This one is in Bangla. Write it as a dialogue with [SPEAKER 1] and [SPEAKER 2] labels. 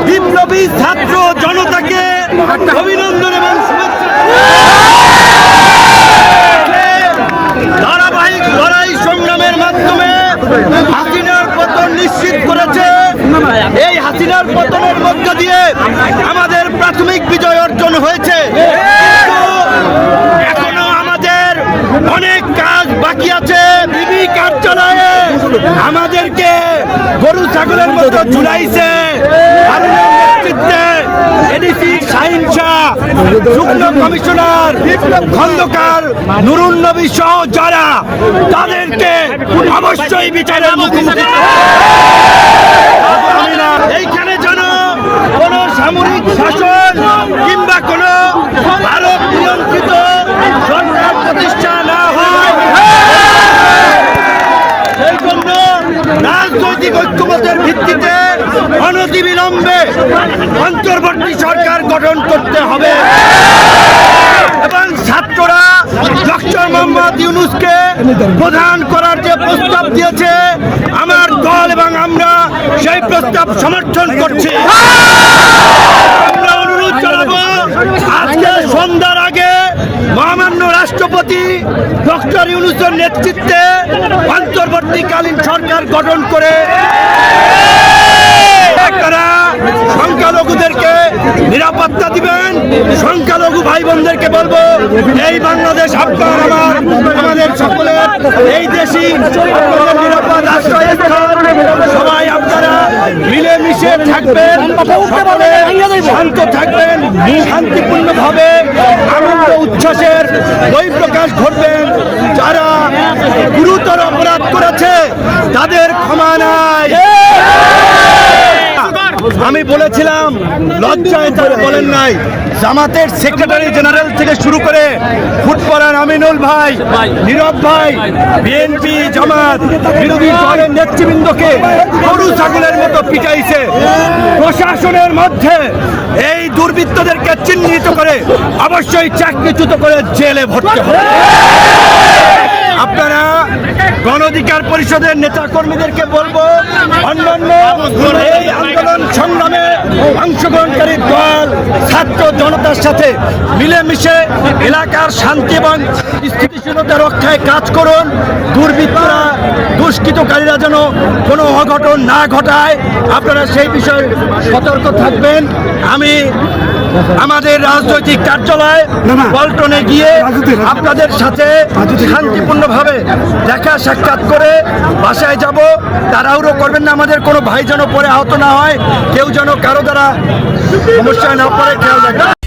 [SPEAKER 1] বিপ্লবী ছাত্র জনতাকে অভিনন্দন এবং শুভেচ্ছা। ধারাবাহিক লড়াই সংগ্রামের মাধ্যমে হাসিনার পতন নিশ্চিত করেছে। এই হাসিনার পতনের মধ্য দিয়ে আমাদের প্রাথমিক বিজয় অর্জন হয়েছে। এখনো আমাদের অনেক কাজ বাকি আছে। বিবি কার্যালয়ে আমাদেরকে গরু ছাগলের মতো ঝুলাইছে। এডিসি শাহিন শাহ, যুগ্ম কমিশনার খন্দকার নুরুন নবী সহ যারা, তাদেরকে অবশ্যই বিচারের মুখোমুখি। এইখানে যেন কোন সামরিক শাসন কিংবা কোন ভারত নিয়ন্ত্রিত সরকার প্রতিষ্ঠা না হয়, সেই জন্য রাজনৈতিক ঐক্যমতের ভিত্তিতে অনতিবিলম্বে অন্তর্বর্তী সরকার গঠন করতে হবে এবং ছাত্ররা ডক্টর মোহাম্মদ ইউনূসকে প্রধান করার যে প্রস্তাব দিয়েছে, আমার দল এবং আমরা সেই প্রস্তাব সমর্থন করছি। আমরা অনুরোধ জানাবো আজকে সন্ধ্যার আগে মহামান্য রাষ্ট্রপতি ডক্টর ইউনূসের নেতৃত্বে অন্তর্বর্তীকালীন সরকার গঠন করে তারা সংখ্যালঘুদেরকে নিরাপত্তা দিবেন। সংখ্যালঘু ভাই বোনদেরকে বলবো, এই বাংলাদেশ আপনার আমার আমাদের সকলের, এই দেশই আপনাদের নিরাপদ আশ্রয়স্থল। সবাই আপনারা মিলেমিশে থাকবেন, সকলে শান্ত থাকবেন, শান্তিপূর্ণভাবে আনন্দ উচ্ছ্বাসের বহিঃপ্রকাশ ঘটবেন। যারা গুরুতর অপরাধ করেছে তাদের ক্ষমা নাই। আমি বলেছিলাম, লজ্জায় তারা বলেন নাই। জামাতের সেক্রেটারি জেনারেল থেকে শুরু করে ফুটপরান আমিনুল ভাই, নীরব ভাই, বিএনপি জামাত বিরোধী দলের নেতৃবৃন্দকে গরু ছাগলের মতো পিটাইছে। প্রশাসনের মধ্যে এই দুর্বৃত্তদেরকে চিহ্নিত করে অবশ্যই চাকরিচ্যুত করে জেলে ভর্তি হবে। আপনারা গণ অধিকার পরিষদের নেতা কর্মীদেরকে বলবো, অন্যান্য এই আন্দোলন সংগ্রামে অংশগ্রহণকারী দল ছাত্র জনতার সাথে মিলেমিশে এলাকার শান্তি এবং স্থিতিশীলতা রক্ষায় কাজ করুন। দুর্বৃত্তরা, দুষ্কৃতকারীরা যেন কোনো অঘটন না ঘটায়, আপনারা সেই বিষয়ে সতর্ক থাকবেন। আমি আমাদের রাজনৈতিক কার্যালয় পল্টনে গিয়ে আপনাদের সাথে শান্তিপূর্ণভাবে দেখা সাক্ষাৎ করে বাসায় যাব। তাড়াহুড়ো করবেন না, আমাদের কোনো ভাই যেন পরে আহত না হয়, কেউ যেন কারো দ্বারা সমস্যায় না পড়ে, খেয়াল রাখবেন।